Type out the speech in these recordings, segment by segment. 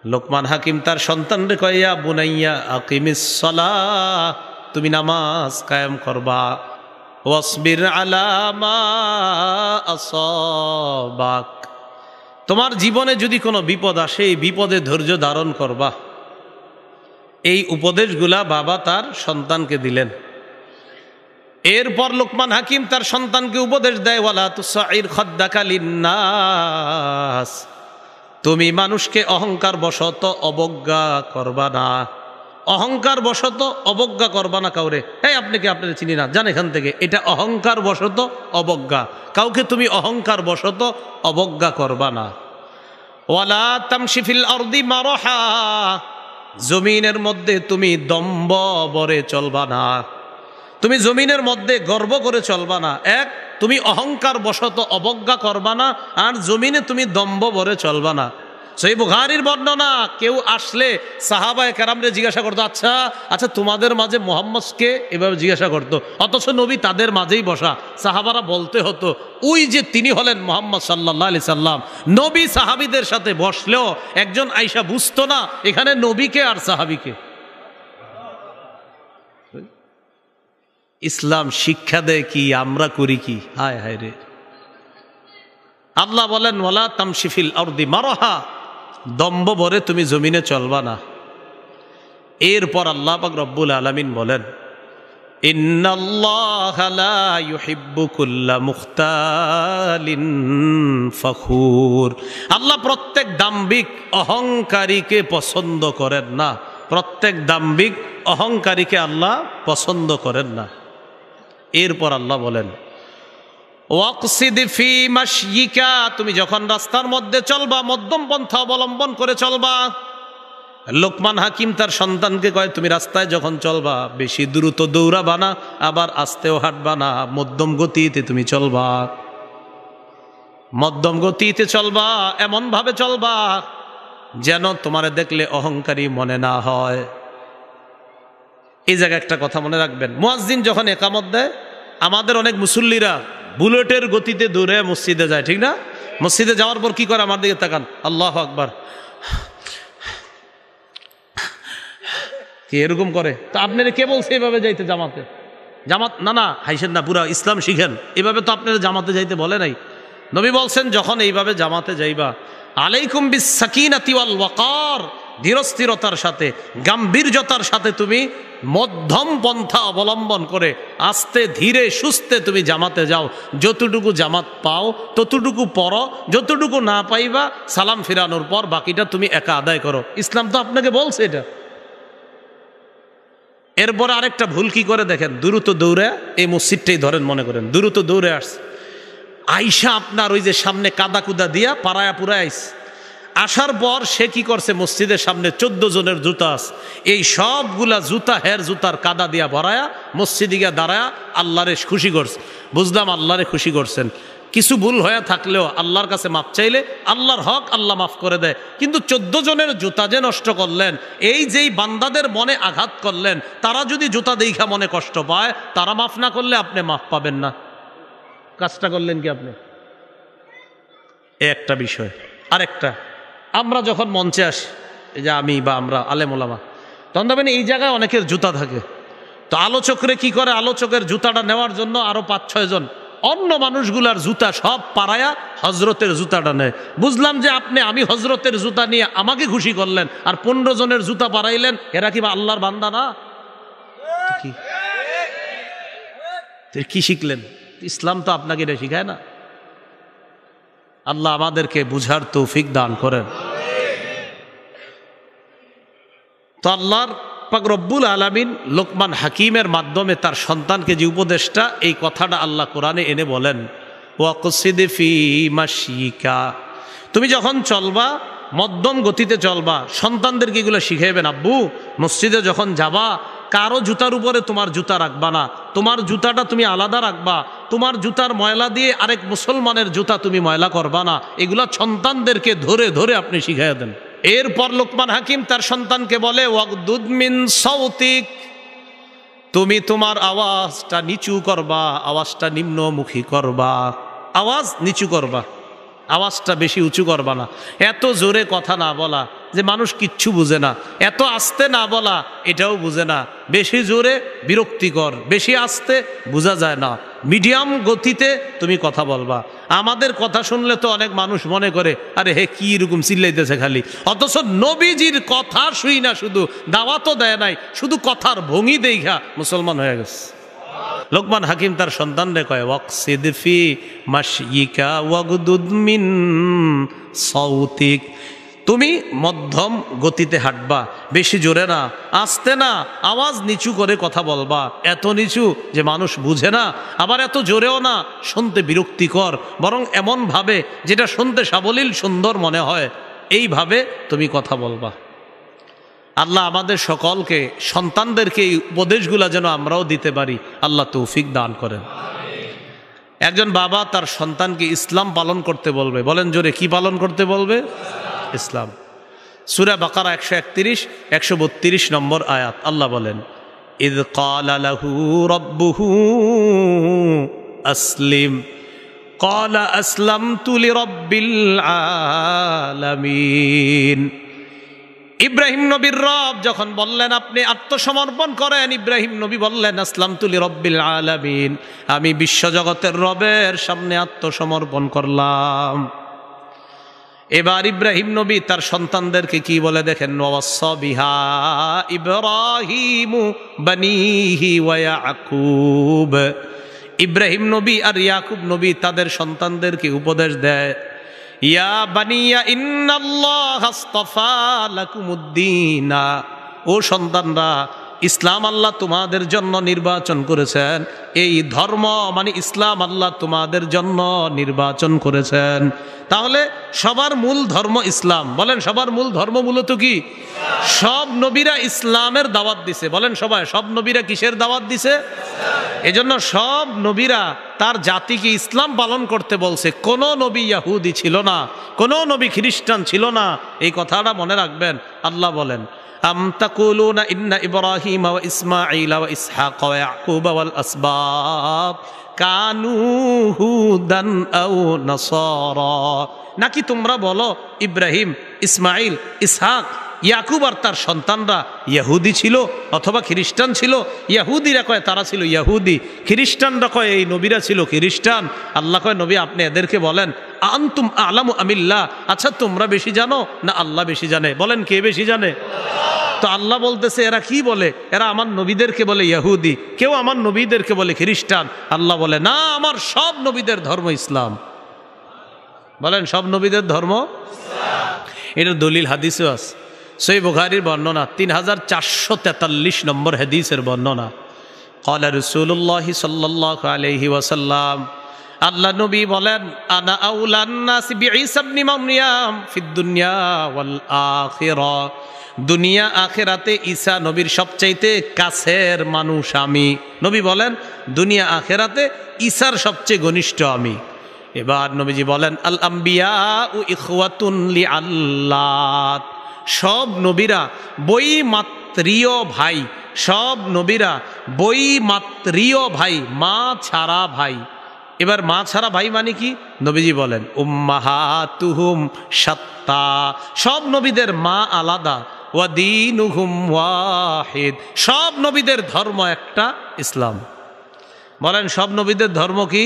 লোকমান হাকিম তার সন্তানরে কয়, ইয়া বুনাইয়া আকিমিস সালাহ, তুমি নামাজ কায়েম করবা, ওয়াসবির আলা মা আসাবাক, তোমার জীবনে যদি কোনো বিপদ আসে এই বিপদে ধৈর্য ধারণ করবা। এই উপদেশগুলা বাবা তার সন্তানকে দিলেন। এরপর লোকমান হাকিম তার সন্তানকে উপদেশ দেয়, ওয়ালা তুসাইর খাদ্দাকা লিন্নাস, তুমি মানুষকে অহংকার বশত অবজ্ঞা করবা না। অহংকার বশত অবজ্ঞা করবা না কাউরে। এই আপনি কি, আপনারা চিনি না, জান এখান থেকে, এটা অহংকার বশত অবজ্ঞা। কাউকে তুমি অহংকার বশত অবজ্ঞা করবা না। ওয়ালা তামশি ফিল আরদি মারহা, জমিনের মধ্যে তুমি দম্ভ ভরে চলবা না। তুমি জমিনের মধ্যে গর্ব করে চলবা না। এক, তুমি অহংকার বশত অবজ্ঞা করবা না, আর জমিনে তুমি দম্ভ ভরে চলবা না। সহিহ বুখারীর বর্ণনা, কেউ আসলে সাহাবায়ে কেরামরে জিজ্ঞাসা করতো, আচ্ছা আচ্ছা তোমাদের মাঝে মুহাম্মদকে, এভাবে জিজ্ঞাসা করতো, অথচ নবী তাদের মাঝেই বসা। সাহাবারা বলতে হতো, ওই যে তিনি হলেন মুহাম্মদ সাল্লাল্লাহু আলাইহি সাল্লাম। নবী সাহাবীদের সাথে বসলেও একজন আয়েশা বুঝতো না এখানে নবীকে আর সাহাবীকে। ইসলাম শিক্ষা দেয় কি, আমরা করি কি? হায় হায় রে। আল্লাহ বলেন, ওয়ালা তামশি ফিল আরদি মারহা, দম্ভ ভরে তুমি জমিনে চলবা না। এরপর আল্লাহ পাক রব্বুল আলামিন বলেন, ইন্নাল্লাহা লা ইউহিব্বু কুল্লা মুখতালিন ফখুর, আল্লাহ প্রত্যেক দাম্ভিক অহংকারীকে পছন্দ করেন না। প্রত্যেক দাম্ভিক অহংকারীকে আল্লাহ পছন্দ করেন না। এরপর আল্লাহ বলেন, ওয়াকসিদ ফি মাশয়িকা, তুমি যখন রাস্তার মধ্যে চলবা মধ্যম পন্থা অবলম্বন করে চলবা। লোকমান হাকিম তার সন্তানকে কয়, তুমি রাস্তায় যখন চলবা বেশি দ্রুত দৌড়াবা না, আবার আস্তেও হাঁটবা না, মধ্যম গতিতে তুমি চলবা। মধ্যম গতিতে চলবা, এমন ভাবে চলবা যেন তোমারে দেখলে অহংকারী মনে না হয়। এই জায়গায় একটা কথা মনে রাখবেন, মুয়াজ্জিন যখন একামত দেয়, আমাদের অনেক মুসল্লিরা বুলেটের গতিতে দৌড়ে মসজিদে যায়, ঠিক না? মসজিদে যাওয়ার পর কি করে? আমার দিকে তাকান, আল্লাহু আকবার, কি এরকম করে? তো আপনারা কে বলছে এভাবে যাইতে জামাতে? জামাত না, না হাইসেন না, পুরা ইসলাম শিখেন। এভাবে তো আপনারা জামাতে যাইতে বলে নাই। নবী বলছেন, যখন এইভাবে জামাতে যাইবা, আলাইকুম বিস সাকিনাতি ওয়াল ওয়াকার, ধীরস্থিরতার সাথে, গাম্ভীর্যতার সাথে তুমি মধ্যম পন্থা অবলম্বন করে আস্তে ধীরে সুস্থে তুমি জামাতে যাও। যতটুকু জামাত পাও ততটুকু পড়ো, যতটুকু না পাইবা সালাম ফিরানোর পর বাকিটা তুমি একা আদায় করো। ইসলাম তো আপনাকে বলছে এটা। এরপর আরেকটা ভুল কি করে দেখেন, দ্রুত দৌড়ে এই মসজিদটাই ধরেন, মনে করেন দ্রুত দৌড়ে আসছে, আইসা আপনার ওই যে সামনে কাদা কুদা দিয়া পাড়ায়া পুরায় আইস। আসার পর সে কি করছে, মসজিদের সামনে 14 জনের জুতা আছে, এই সবগুলা জুতা হের জুতার কাদা দিয়া ভরায়া মসজিদে গিয়া দাঁড়ায়া আল্লাহরে খুশি করছে। বুঝলাম আল্লাহরে খুশি করছেন। কিছু ভুল হয়ে থাকলেও আল্লাহর কাছে মাপ চাইলে আল্লাহর হক আল্লাহ মাফ করে দেয়। কিন্তু 14 জনের জুতা যে নষ্ট করলেন, এই যেই বান্দাদের মনে আঘাত করলেন, তারা যদি জুতা দেখা মনে কষ্ট পায়, তারা মাফ না করলে আপনি মাফ পাবেন না। কাজটা করলেন কি আপনি? একটা বিষয়। আরেকটা, আমরা যখন মঞ্চে আসি, এই যে আমি বা আমরা আলেম ওলামা, তখন দেখবেন এই জায়গায় অনেকের জুতা থাকে। তো আলোচকরে কি করে, আলোচকের জুতাটা নেওয়ার জন্য আরো 5-6 জন অন্য মানুষগুলার জুতা সব পাড়ায়া হজরতের জুতাটা নেয়। বুঝলাম যে আমি হজরতের জুতা নিয়ে আমাকে খুশি করলেন, আর 15 জনের জুতা পাড়াইলেন, এরা কি আল্লাহর বান্দা না? কি শিখলেন? ইসলাম তো আপনাকে এটা শিখায় না। আল্লাহ আমাদেরকে বুঝার তৌফিক দান করেন। তো আল্লাহর পাক রব্বুল আলামিন লোকমান হাকিমের মাধ্যমে তার সন্তানকে যে উপদেশটা, এই কথাটা আল্লাহ কোরআনে এনে বলেন, ওয়াকসিদ ফি মাশয়িকা, তুমি যখন চলবা মধ্যম গতিতে চলবা। সন্তানদেরকে এগুলো শিখাইবেন, আব্বু মসজিদে যখন যাবা কারো জুতার উপরে তোমার জুতা রাখবা না, তোমার জুতাটা তুমি আলাদা রাখবা, তোমার জুতার ময়লা দিয়ে আরেক মুসলমানের জুতা তুমি ময়লা করবা না। এগুলা সন্তানদেরকে ধরে ধরে আপনি শিখাইয়া দেন। এরপর লোকমান হাকিম তার সন্তানকে বলে, ওয়াগদুদ মিন সাউতিক, তুমি তোমার আওয়াজটা নিচু করবা, আওয়াজটা নিম্নমুখী করবা, আওয়াজ নিচু করবা, আওয়াজটা বেশি উঁচু করবা না, এত জোরে কথা না বলা, যে মানুষ কিচ্ছু বুঝে না, এত আস্তে না বলা এটাও বুঝে না, বেশি জোরে বিরক্তিকর, বেশি আস্তে বোঝা যায় না, মিডিয়াম গতিতে তুমি কথা বলবা। আমাদের কথা শুনলে তো অনেক মানুষ মনে করে আরে হে কি এরকম চিল্লাইতেছে খালি, অথচ নবীজির কথা শুই না, শুধু দাওয়াতও দেয় নাই, শুধু কথার ভঙ্গি দেখা মুসলমান হয়ে গেছে। লোকমান হাকিম তার সন্তানরে কয় ওয়াকসিদ ফি মাশয়িকা ওয়াগদুদ মিন সাউতিক, তুমি মধ্যম গতিতে হাঁটবা, বেশি জোরে না, আস্তে না, আওয়াজ নিচু করে কথা বলবা, এত নিচু যে মানুষ বুঝে না, আবার এত জোরেও না শুনতে বিরক্তিকর, বরং এমনভাবে যেটা শুনতে সাবলীল সুন্দর মনে হয়, এইভাবে তুমি কথা বলবা। আল্লাহ আমাদের সকলকে, সন্তানদেরকে এই উপদেশগুলা যেন আমরাও দিতে পারি, আল্লাহ তৌফিক দান করেন। একজন বাবা তার সন্তানকে ইসলাম পালন করতে বলবে, বলেন জোরে, কি পালন করতে বলবে? ইসলাম। সূরা বাকারা 131 132 নম্বর আয়াত, আল্লাহ বলেন ইয ক্বালা লাহু রাব্বুহু আসলিম ক্বালা আসলামতু লিরাব্বিল আলামিন। ইব্রাহিম নবীর রব যখন বললেন আপনি আত্মসমর্পণ করেন, ইব্রাহিম নবী বললেন আসলামতু লিরাব্বিল আলামিন, আমি বিশ্বজগতের রবের সামনে আত্মসমর্পণ করলাম। এবার ইব্রাহিম নবী তার সন্তানদেরকে কি বলে দেখেন, ওয়াসা বিহা ইব্রাহিমু বানিহি ওয়া ইয়াকুব। ইব্রাহিম নবী আর ইয়াকুব নবী তাদের সন্তানদেরকে উপদেশ দেয়, ইয়া বানিয়া ইন্নাল্লাহা আস্তাফা লাকুমুদ্দিনা, ও সন্তানরা, ইসলাম আল্লাহ তোমাদের জন্য নির্বাচন করেছেন, এই ধর্ম মানে ইসলাম আল্লাহ তোমাদের জন্য নির্বাচন করেছেন। তাহলে সবার মূল ধর্ম ইসলাম, বলেন সবার মূল ধর্ম মূলত কি? সব নবীরা ইসলামের দাওয়াত দিছে, বলেন সবাই, সব নবীরা কিসের দাওয়াত দিছে? এজন্য সব নবীরা তার জাতিকে ইসলাম পালন করতে বলছে। কোনো নবী ইয়াহুদি ছিল না, কোনো নবী খ্রিস্টান ছিল না, এই কথাটা মনে রাখবেন। আল্লাহ বলেন আম তাকুলুনা ইন্না ইব্রাহিম ওয়া ইসমাঈল ওয়া ইসহাক ওয়া ইয়াকুব ওয়াল আসবাত কানু হুদান আও নাসারা, নাকি তোমরা বলো ইব্রাহিম, ইসমাঈল, ইসহাক, ইয়াকুব আর তার সন্তানরা ইহুদি ছিল অথবা খ্রিস্টান ছিল? ইহুদিরা কয় তারা ছিল ইহুদি, খ্রিস্টানরা কয় এই নবীরা ছিল খ্রিস্টান। আল্লাহ কয় নবী আপনি এদেরকে বলেন আনতুম আ'লামু আমিল্লাহ, আচ্ছা তোমরা বেশি জানো না আল্লাহ বেশি জানে? বলেন কে বেশি জানে? তো আল্লাহ বলতেছে এরা কি বলে, এরা আমার নবীদেরকে বলে ইহুদি, কেউ আমার নবীদেরকে বলে খ্রিস্টান। আল্লাহ বলে না, আমার সব নবীদের ধর্ম ইসলাম। বলেন সব নবীদের ধর্ম ইসলাম। এটা দলিল হাদিসও আছে, সহিহ বুখারীর বর্ণনা 3443 নম্বর হাদিসের বর্ণনা। ক্বালা রাসূলুল্লাহ সাল্লাল্লাহু আলাইহি ওয়াসাল্লাম, আল্লাহ নবী বলেন আনা আউলান নাস বিঈসা ইবনে মারইয়াম ফিদ দুনিয়া ওয়াল আখিরা, দুনিয়া আখিরাতে ঈসা নবীর সবচাইতে কাছের মানুষ আমি। নবী বলেন দুনিয়া আখিরাতে ঈসার সবচেয়ে ঘনিষ্ঠ আমি। এবার নবীজি বলেন আল আম্বিয়া ও ইখওয়াতুন লিআল্লাত, সব নবীরা বৈমাত্রীয় ভাই, সব নবীরা বৈমাত্রীয় ভাই, মা ছাড়া ভাই। এবার মা ছাড়া ভাই মানে কি? নবীজি বলেন উম্মাহাতুহুম শাত্তা, সব নবীদের মা আলাদা, ওয়া দীনুহুম ওয়াহিদ, সব নবীদের ধর্ম একটা, ইসলাম। বলেন সব নবীদের ধর্ম কি?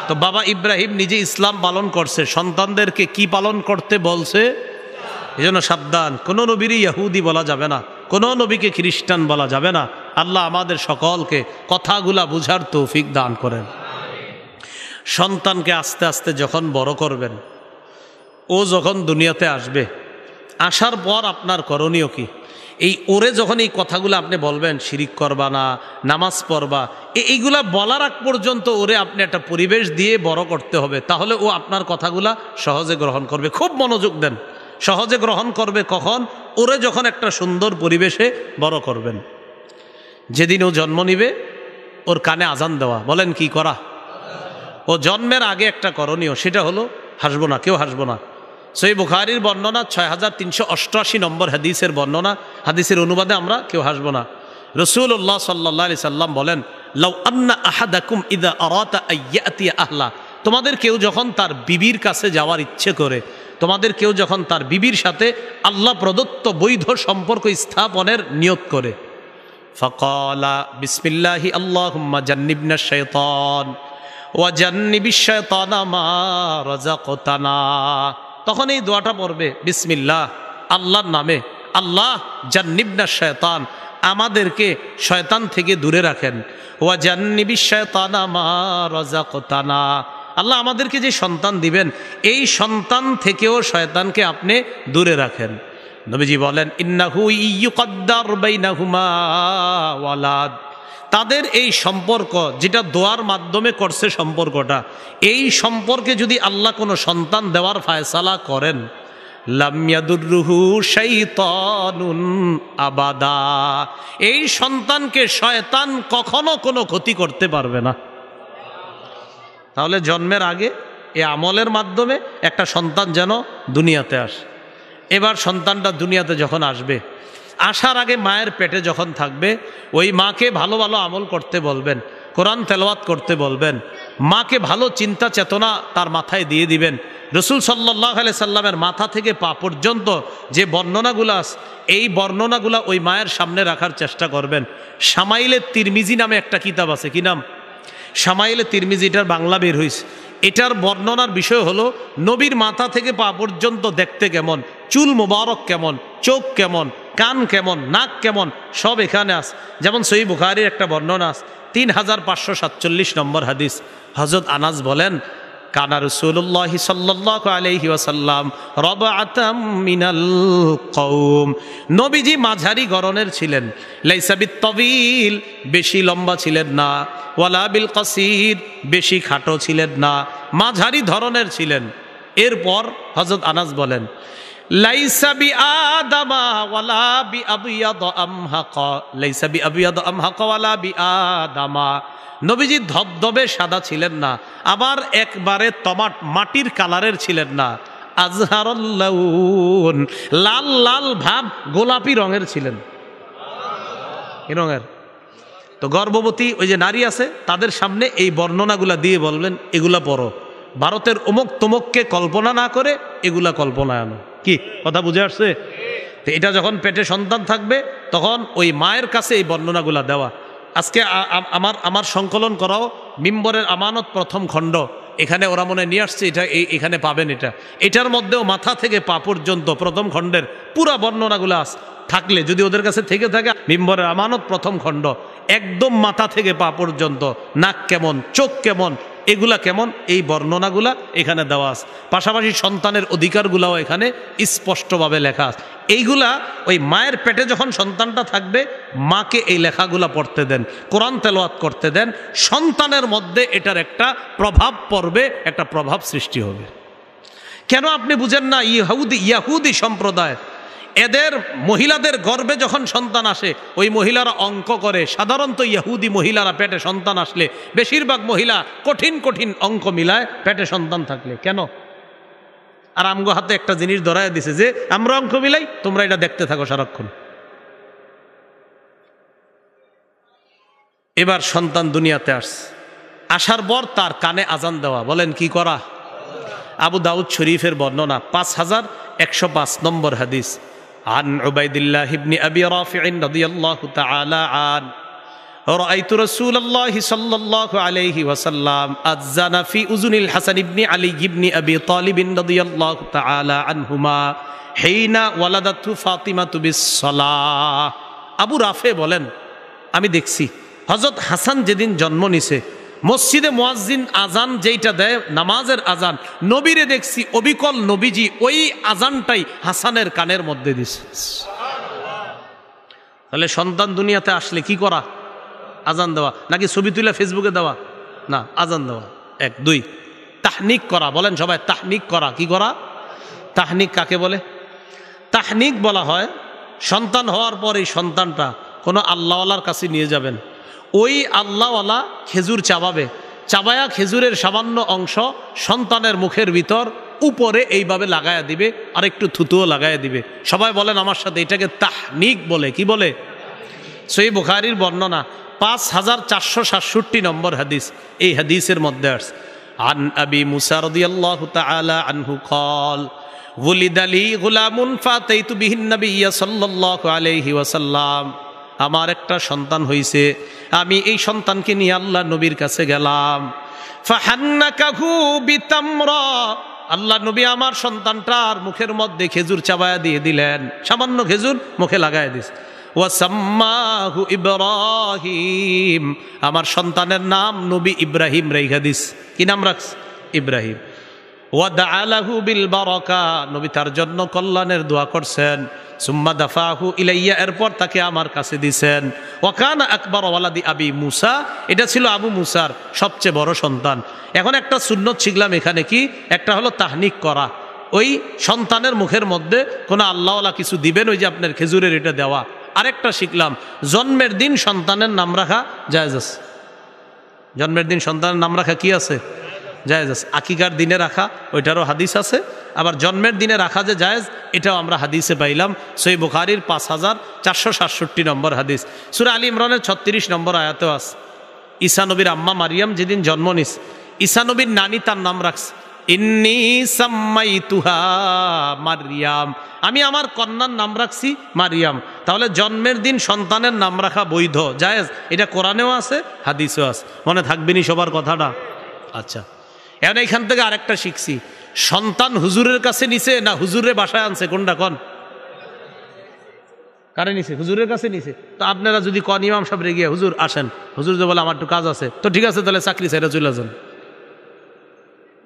তো বাবা ইব্রাহিম নিজে ইসলাম পালন করছে, সন্তানদেরকে কি পালন করতে বলছে? এই জন্য সাবধান, কোনো নবীরই ইহুদি বলা যাবে না, কোনো নবীকে খ্রিস্টান বলা যাবে না। আল্লাহ আমাদের সকলকে কথাগুলা বুঝার তৌফিক দান করেন। সন্তানকে আস্তে আস্তে যখন বড় করবেন, ও যখন দুনিয়াতে আসবে, আসার পর আপনার করণীয় কি? এই ওরে যখন এই কথাগুলো আপনি বলবেন, শিরিক করবা না, নামাজ পড়বা, এইগুলা বলার আগ পর্যন্ত ওরে আপনি একটা পরিবেশ দিয়ে বড় করতে হবে, তাহলে ও আপনার কথাগুলা সহজে গ্রহণ করবে। খুব মনোযোগ দেন, সহজে গ্রহণ করবে কখন? ওরে যখন একটা সুন্দর পরিবেশে বড় করবেন। যেদিন ও জন্ম নিবে ওর কানে আজান দেওয়া, বলেন কি করা? ও জন্মের আগে একটা করণীয়, সেটা হলো হাসবো না, কেউ হাসবো না। সহিহ বুখারীর বর্ণনা 6388 নম্বর হাদিসের বর্ণনা, হাদিসের অনুবাদে আমরা কেউ হাসবো না। রাসূলুল্লাহ সাল্লাল্লাহু আলাইহি সাল্লাম বলেন লাউ আন্না আহাদাকুম ইযা আরাতা আইয়াতিয়া আহলা, তোমাদের কেউ যখন তার বিবির কাছে যাওয়ার ইচ্ছে করে, তোমাদের কেউ যখন তার বিবির সাথে আল্লাহ প্রদত্ত বৈধ সম্পর্ক স্থাপনের নিয়ত করে, ফাকালা বিসমিল্লাহি আল্লাহুম্মা জান্নিবনাশ শাইতান ওয়া জান্নিবিশ শাইতানা মা রাযাকতানা, তখন এই দোয়াটা পড়বে বিসমিল্লাহ, আল্লাহর নামে, আল্লাহ জান্নিবনাশ শাইতান, আমাদেরকে শয়তান থেকে দূরে রাখেন, ওয়া জান্নিবিশ শাইতানা মা রাযাকতানা, আল্লাহ আমাদেরকে যে সন্তান দিবেন এই সন্তান থেকেও শয়তানকে আপনি দূরে রাখেন। নবীজি বলেন ইন্নাহু ইয়ুকদ্দার বাইনাহুমা ওয়ালাদ, তাদের এই সম্পর্ক যেটা দোয়ার মাধ্যমে করছে সম্পর্কটা, এই সম্পর্কে যদি আল্লাহ কোনো সন্তান দেওয়ার ফায়সালা করেন, লাম ইয়াদুররুহু শাইতানুন আবাদা, এই সন্তানকে শয়তান কখনো কোনো ক্ষতি করতে পারবে না। তাহলে জন্মের আগে এই আমলের মাধ্যমে একটা সন্তান যেন দুনিয়াতে আসে। এবার সন্তানটা দুনিয়াতে যখন আসবে, আসার আগে মায়ের পেটে যখন থাকবে, ওই মাকে ভালো ভালো আমল করতে বলবেন, কোরআন তেলাওয়াত করতে বলবেন, মাকে ভালো চিন্তা চেতনা তার মাথায় দিয়ে দিবেন। রসুল সাল্লাল্লাহু আলাইহি সাল্লামের মাথা থেকে পা পর্যন্ত যে বর্ণনাগুলো আছে, এই বর্ণনাগুলো ওই মায়ের সামনে রাখার চেষ্টা করবেন। শামাইলে তিরমিজি নামে একটা কিতাব আছে, কি নাম? শামাইলে তিরমিজি, এটার বাংলা বের হয়েছে। এটার বর্ণনার বিষয় হলো নবীর মাথা থেকে পা পর্যন্ত দেখতে কেমন, চুল মোবারক কেমন, চোখ কেমন, কান কেমন, নাক কেমন, সব এখানে আছে। যেমন সহিহ বুখারীর একটা বর্ণনা আছে, 3547 নম্বর হাদিস। হযরত আনাস বলেন, কানা রাসূলুল্লাহি সাল্লাল্লাহু আলাইহি ওয়াসাল্লাম রাবআতাম মিনাল কওম, নবীজি মাঝারি গড়নের ছিলেন। লাইসা বিত্তাবিল, বেশি লম্বা ছিলেন না, ওয়ালা বিল কাসির, বেশি খাটো ছিলেন না, মাঝারি ধরনের ছিলেন। এরপর হযরত আনাস বলেন, লাইসা বি আদামা ওয়ালা বি আবিয়াদ আমহাকা, লাইসা বি আবিয়াদ আমহাকা ওয়ালা বি আদামা, নবীজি ধবধবে সাদা ছিলেন না, আবার একবারে তমাট মাটির কালারের ছিলেন না। আজহারুল লাউন, লাল লাল ভাব গোলাপি রঙের ছিলেন। কি রঙের? তো গর্ভবতী ওই যে নারী আছে, তাদের সামনে এই বর্ণনাগুলা দিয়ে বলবেন, এগুলা পড়ো, ভারতের অমুক তমুককে কল্পনা না করে এগুলা কল্পনায় আনো। কি কথা বুঝে আসছে? তো এটা যখন পেটে সন্তান থাকবে, তখন ওই মায়ের কাছে এই বর্ণনাগুলা দেওয়া। আজকে আমার সংকলন করাও মিম্বরের আমানত প্রথম খণ্ড, এখানে ওরা মনে নিয়ে আসছে, এটা এখানে পাবেন। এটার মধ্যেও মাথা থেকে পা পর্যন্ত প্রথম খণ্ডের পুরা বর্ণনাগুলো থাকলে, যদি ওদের কাছে থেকে থাকে, মিম্বরের আমানত প্রথম খণ্ড একদম মাথা থেকে পা পর্যন্ত, নাক কেমন, চোখ কেমন, এগুলা কেমন, এই বর্ণনাগুলা এখানে দেওয়া আছে। পাশাপাশি সন্তানের অধিকারগুলাও এখানে স্পষ্টভাবে লেখা আছে। এইগুলা ওই মায়ের পেটে যখন সন্তানটা থাকবে, মাকে এই লেখাগুলা পড়তে দেন, কোরআন তেলাওয়াত করতে দেন, সন্তানের মধ্যে এটার একটা প্রভাব পড়বে, একটা প্রভাব সৃষ্টি হবে। কেন আপনি বুঝেন না? ইয়াহুদি সম্প্রদায়, এদের মহিলাদের গর্ভে যখন সন্তান আসে, ওই মহিলারা অঙ্ক করে। সাধারণত ইহুদি মহিলারা পেটে সন্তান আসলে বেশিরভাগ মহিলা কঠিন কঠিন অঙ্ক মিলায় পেটে সন্তান থাকলে। কেন? আর আমগো হাতে একটা জিনিস ধরায় দিছে যে আমরা অঙ্ক মিলাই, তোমরা এটা দেখতে থাকো সারাক্ষণ। এবার সন্তান দুনিয়াতে আসার পর তার কানে আজান দেওয়া। বলেন কি করা? আবু দাউদ শরীফের বর্ণনা, 5105 নম্বর হাদিস। عن عبيد الله بن أبي رافع رضي الله تعالى عنه رأيت رسول الله صلى الله عليه وسلم أذن في أذن الحسن بن علي بن أبي طالب رضي الله تعالى عنهما حين ولدته فاطمة بالصلاة। আবু রাফে বলেন, আমি দেখছি হযরত হাসান যেদিন জন্ম নিছে, মসজিদে মুয়াজ্জিন আজান যেইটা দেয়, নামাজের আজান, নবীরে দেখছি অবিকল নবীজি ওই আজানটাই হাসানের কানের মধ্যে দিছে। তাহলে সন্তান দুনিয়াতে আসলে কি করা? আজান দেওয়া। নাকি ছবি তুলে ফেসবুকে দেওয়া? না, আজান দেওয়া। 1 2 তাহনিক করা। বলেন সবাই, তাহনিক করা। কি করা? তাহনিক কাকে বলে? তাহনিক বলা হয় সন্তান হওয়ার পর এই সন্তানটা কোনো আল্লাহওয়ালার কাছে নিয়ে যাবেন, ওই আল্লাহওয়ালা খেজুর চাবাবে, চাবায়া খেজুরের সামান্য অংশ সন্তানের মুখের ভিতর উপরে এইভাবে লাগায়া দিবে, আর একটু থুতুও লাগায়া দিবে। সবাই বলেন আমার সাথে, এটাকে তাহনিক বলে। কি বলে? সহিহ বুখারীর বর্ণনা, 5467 নম্বর হাদিস। এই হাদিসের মধ্যে আছে, আন আবি মুসা রাদিয়াল্লাহু তাআলা আনহু قال ওয়ালিদালি গুলামুন ফাতাইতু বিহিন নাবিয়্যা সাল্লাল্লাহু আলাইহি ওয়াসাল্লাম, আমার একটা সন্তান হইছে, আমি এই সন্তানকে নিয়ে আল্লাহ নবীর কাছে গেলাম। ফাহান্নাকাহু বিতামরা, আল্লাহ নবী আমার সন্তানটার মুখের মধ্যে খেজুর চাবায়া দিয়ে দিলেন, সামান্য খেজুর মুখে লাগায় দিস। ওয়াসাম্মাহু ইব্রাহিম, আমার সন্তানের নাম নবী ইব্রাহিম রাইখা দিস। কি নাম রাখস? ইব্রাহিম। ওয়াদআ লাহু বিল বারাকা, নবী তার জন্য কল্যাণের দোয়া করছেন। সুম্মা দাফাহু ইলাইয়া, এরপর তাকে আমার কাছে দিছেন। ওয়া কানা আকবার ওয়ালাদি আবি মুসা, এটা ছিল আবু মুসার সবচেয়ে বড় সন্তান। এখন একটা সুন্নত শিখলাম এখানে, কি একটা হলো তাহনিক করা, ওই সন্তানের মুখের মধ্যে কোনো আল্লাহওয়ালা কিছু দিবেন, ওই যে আপনার খেজুরের এটা দেওয়া। আরেকটা শিখলাম, জন্মের দিন সন্তানের নাম রাখা জায়েজ আছে। জন্মের দিন সন্তানের নাম রাখা কি আছে? জায়েজ আছে। আকিকার দিনে রাখা, ওইটারও হাদিস আছে। আবার জন্মের দিনে রাখা যে জায়েজ, এটাও আমরা হাদিসে পাইলাম। সহিহ বুখারীর 5467 নম্বর হাদিস। সূরা আলী ইমরানের 36 নম্বর আয়াতেও আছে। ঈসা নবীর আম্মা মারিয়াম যেদিন জন্ম নিস, ঈসা নবীর নানি তার নাম রাখছে ইন্নী সাম্মাইতুহা মারিয়াম, আমি আমার কন্যার নাম রাখছি মারিয়াম। তাহলে জন্মের দিন সন্তানের নাম রাখা বৈধ, জায়েজ। এটা কোরআনেও আছে, হাদিসেও আছে। মনে থাকবেনি সবার কথাটা? আচ্ছা, এখন এইখান থেকে আরেকটা শিখছি, সন্তান হুজুরের কাছে নিছে না হুজুরের বাসায় আনছে? কোনটা কন? কারে নিছে? হুজুরের কাছে নিছে। তো আপনারা যদি কন ইমাম সাহেব রেগে হুজুর আসেন, হুজুর যে বলে আমার একটু কাজ আছে, তো ঠিক আছে তাহলে চাকরি ছেড়ে চলে যান।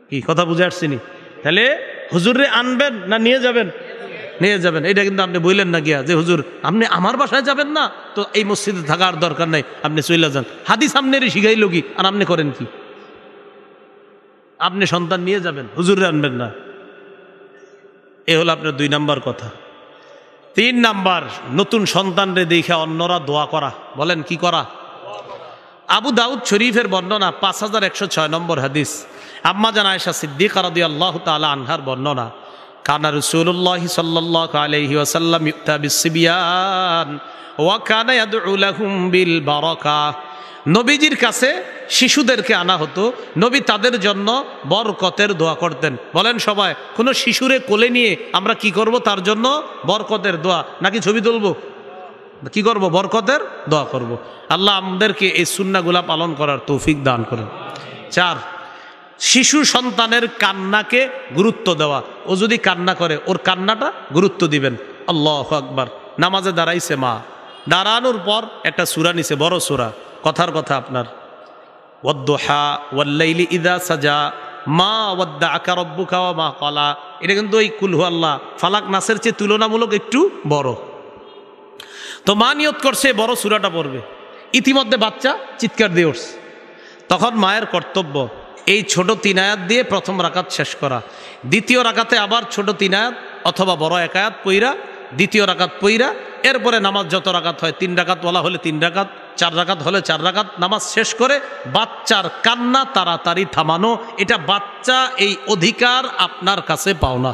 কি কথা বুঝে আসছিনি? তাহলে হুজুরে আনবেন না নিয়ে যাবেন? নিয়ে যাবেন। এটা কিন্তু আপনি বললেন না গিয়া যে হুজুর আপনি আমার বাসায় যাবেন না, তো এই মসজিদে থাকার দরকার নাই, আপনি চলে যান। হাদিস আপনারই শিখাইল কি, আর আপনি করেন কি? আপনি সন্তান নিয়ে যাবেন, হুজুরে আনবেন না। এ হলো আপনার 2 নাম্বার কথা। 3 নাম্বার, নতুন সন্তানরে দেখে অন্যরা দোয়া করা। বলেন কি করা? আবু দাউদ শরীফের বর্ণনা 5106 নম্বর হাদিস। আম্মা জান আয়েশা সিদ্দিকা রাদিয়াল্লাহু তাআলা আনহার বর্ণনা, কানা রাসূলুল্লাহ সাল্লাল্লাহু আলাইহি ওয়াসাল্লাম ইউতা বিসবিয়ান ওয়া কানা ইয়াদউ লাহুম বিল বারাকা, নবীজির কাছে শিশুদেরকে আনা হতো, নবী তাদের জন্য বরকতের দোয়া করতেন। বলেন সবাই, কোনো শিশুরে কোলে নিয়ে আমরা কি করব? তার জন্য বরকতের দোয়া, নাকি ছবি তুলব? কি করব? বরকতের দোয়া করব। আল্লাহ আমাদেরকে এই সুন্নাহগুলা পালন করার তৌফিক দান করেন। 4, শিশু সন্তানের কান্নাকে গুরুত্ব দেওয়া। ও যদি কান্না করে, ওর কান্নাটা গুরুত্ব দিবেন। আল্লাহু আকবার। নামাজে দাঁড়াইছে মা, দাঁড়ানোর পর একটা সূরা নিছে, বড় সূরা, কথার কথা আপনার ওয়াদ-দুহা ওয়াল-লাইলি ইযা সাজা মা ওয়াদ্দাআকা রাব্বুকা ওয়া মা ক্বালা, এটা কিন্তু ওই কুল হুয়াল্লাহ ফালাক নাসের চেয়ে তুলনামূলক একটু বড়। তো মা নিয়ত করছে বড় সূরাটা পড়বে, ইতিমধ্যে বাচ্চা চিৎকার দিয়ে উঠছে। তখন মায়ের কর্তব্য এই ছোট 3 আয়াত দিয়ে প্রথম রাকাত শেষ করা, দ্বিতীয় রাকাতে আবার ছোট 3 আয়াত অথবা বড় 1 আয়াত পইরা দ্বিতীয় রাকাত পইরা, এরপরে নামাজ যত রাকাত হয় 3 রাকাত ওয়ালা হলে 3 রাকাত, 4 রাকাত হলে 4 রাকাত নামাজ শেষ করে বাচ্চার কান্না তাড়াতাড়ি থামানো। এটা বাচ্চা এই অধিকার আপনার কাছে পাও না।